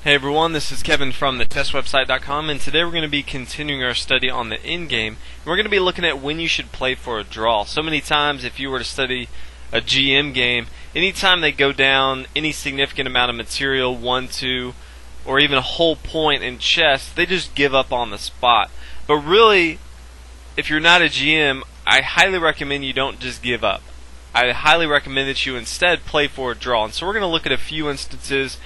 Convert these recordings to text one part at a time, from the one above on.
Hey everyone, this is Kevin from thetestwebsite.com, and today we're going to be continuing our study on the in-game. We're going to be looking at when you should play for a draw. So many times if you were to study a GM game, anytime they go down any significant amount of material, 1, 2, or even a whole point in chess, they just give up on the spot. But really, if you're not a GM, I highly recommend you don't just give up. I highly recommend that you instead play for a draw. And so we're going to look at a few instances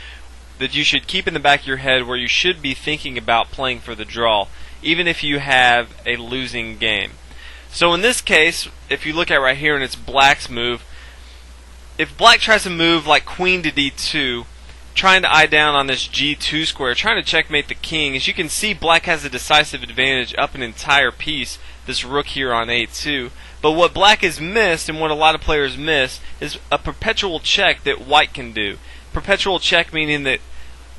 that you should keep in the back of your head where you should be thinking about playing for the draw, even if you have a losing game. So in this case, if you look at right here and it's black's move, if black tries to move like queen to d2, trying to eye down on this g2 square, trying to checkmate the king, as you can see, black has a decisive advantage up an entire piece, this rook here on a2. But what black has missed, and what a lot of players miss, is a perpetual check that white can do. Perpetual check meaning that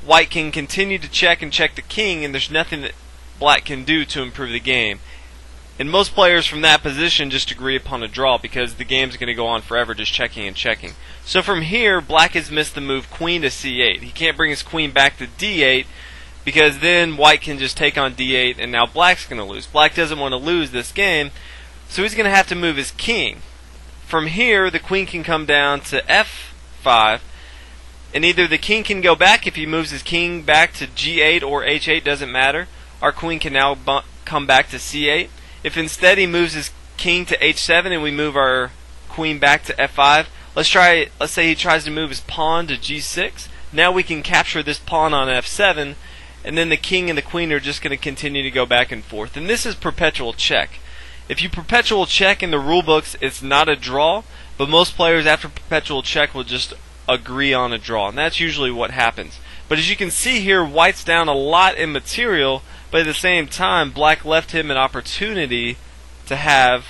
white can continue to check and check the king, and there's nothing that black can do to improve the game. And most players from that position just agree upon a draw because the game's going to go on forever just checking and checking. So from here, black has missed the move queen to c8. He can't bring his queen back to d8 because then white can just take on d8 and now black's going to lose. Black doesn't want to lose this game, so he's going to have to move his king. From here, the queen can come down to f5, and either the king can go back if he moves his king back to g8 or h8, doesn't matter. Our queen can now come back to c8. If instead he moves his king to h7 and we move our queen back to f5, let's say he tries to move his pawn to g6. Now we can capture this pawn on f7, and then the king and the queen are just going to continue to go back and forth. And this is perpetual check. If you perpetual check in the rule books, it's not a draw, but most players after perpetual check will just agree on a draw, and that's usually what happens. But as you can see here, white's down a lot in material, but at the same time black left him an opportunity to have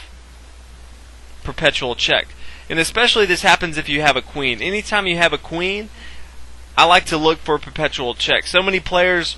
perpetual check. And especially this happens if you have a queen. Anytime you have a queen, I like to look for perpetual check. So many players,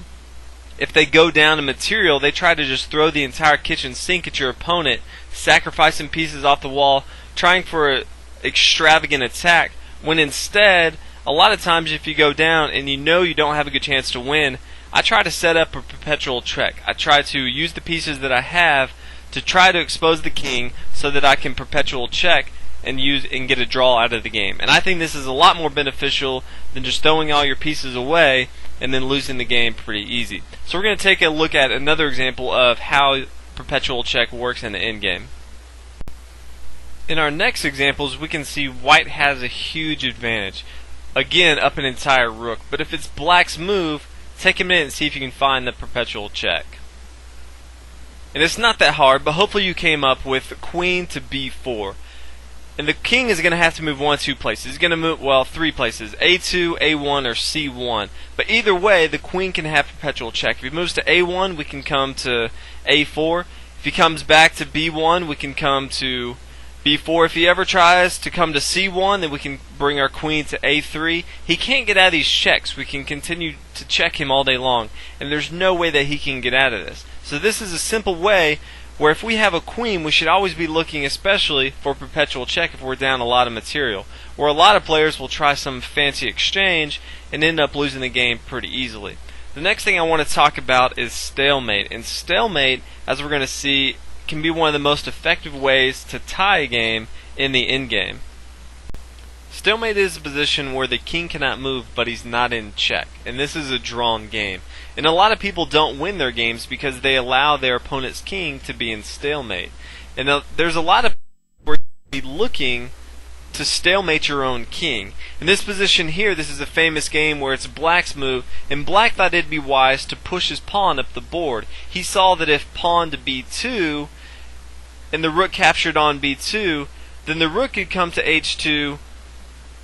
if they go down in material, they try to just throw the entire kitchen sink at your opponent, sacrificing pieces off the wall, trying for an extravagant attack, when instead, a lot of times if you go down and you know you don't have a good chance to win, I try to set up a perpetual check. I try to use the pieces that I have to try to expose the king so that I can perpetual check and get a draw out of the game. And I think this is a lot more beneficial than just throwing all your pieces away and then losing the game pretty easy. So we're going to take a look at another example of how perpetual check works in the endgame. In our next examples, we can see white has a huge advantage. Again, up an entire rook. But if it's black's move, take a minute and see if you can find the perpetual check. And it's not that hard, but hopefully you came up with queen to b4. And the king is going to have to move 1 of 2 places. He's going to move, well, 3 places. A2, A1, or C1. But either way, the queen can have perpetual check. If he moves to A1, we can come to A4. If he comes back to B1, we can come to B4. If he ever tries to come to C1, then we can bring our queen to A3. He can't get out of these checks. We can continue to check him all day long, and there's no way that he can get out of this. So this is a simple way where if we have a queen, we should always be looking especially for perpetual check if we're down a lot of material, where a lot of players will try some fancy exchange and end up losing the game pretty easily. The next thing I want to talk about is stalemate. And stalemate, as we're going to see, can be one of the most effective ways to tie a game in the endgame. Stalemate is a position where the king cannot move, but he's not in check, and this is a drawn game. And a lot of people don't win their games because they allow their opponent's king to be in stalemate. And there's a lot of people who are be looking to stalemate your own king. In this position here, this is a famous game where it's black's move, and black thought it'd be wise to push his pawn up the board. He saw that if pawn to b2 and the rook captured on b2, then the rook could come to h2,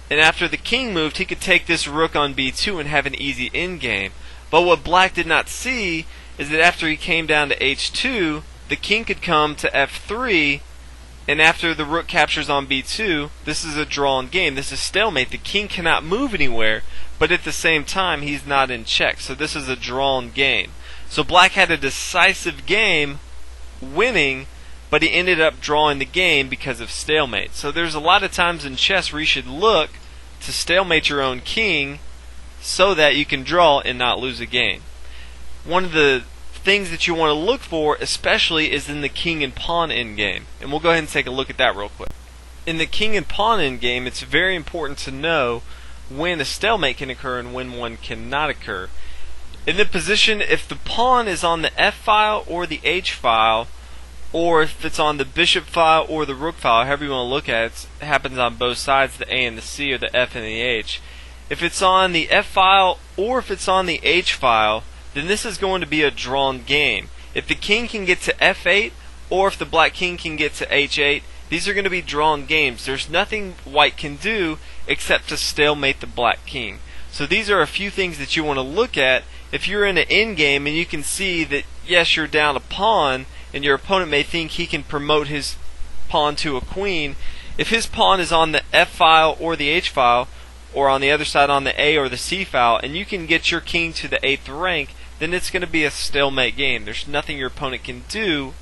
and after the king moved, he could take this rook on b2 and have an easy endgame. But what black did not see is that after he came down to h2, the king could come to f3, and after the rook captures on b2, this is a drawn game. This is stalemate. The king cannot move anywhere, but at the same time, he's not in check. So this is a drawn game. So black had a decisive game winning, but he ended up drawing the game because of stalemate. So there's a lot of times in chess where you should look to stalemate your own king so that you can draw and not lose a game. One of the things that you want to look for especially is in the king and pawn endgame, and we'll go ahead and take a look at that real quick. In the king and pawn endgame, it's very important to know when a stalemate can occur and when one cannot occur. In the position, if the pawn is on the f file or the h file, or if it's on the bishop file or the rook file, however you want to look at it, it happens on both sides, the a and the c, or the f and the h. If it's on the f file or if it's on the h file, then this is going to be a drawn game. If the king can get to f8 or if the black king can get to h8, these are going to be drawn games. There's nothing white can do except to stalemate the black king. So these are a few things that you want to look at if you're in an endgame and you can see that yes, you're down a pawn and your opponent may think he can promote his pawn to a queen. If his pawn is on the f file or the h file, or on the other side on the a or the c file, and you can get your king to the 8th rank, then it's going to be a stalemate game. There's nothing your opponent can do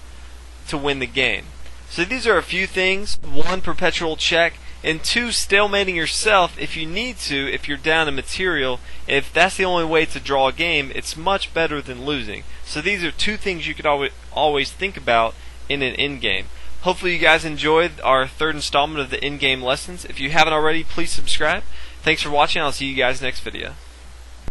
to win the game. So these are a few things. 1, perpetual check, and 2, stalemating yourself if you need to, if you're down a material. If that's the only way to draw a game, it's much better than losing. So these are 2 things you could always think about in an endgame. Hopefully you guys enjoyed our 3rd installment of the endgame lessons. If you haven't already, please subscribe. Thanks for watching. I'll see you guys next video.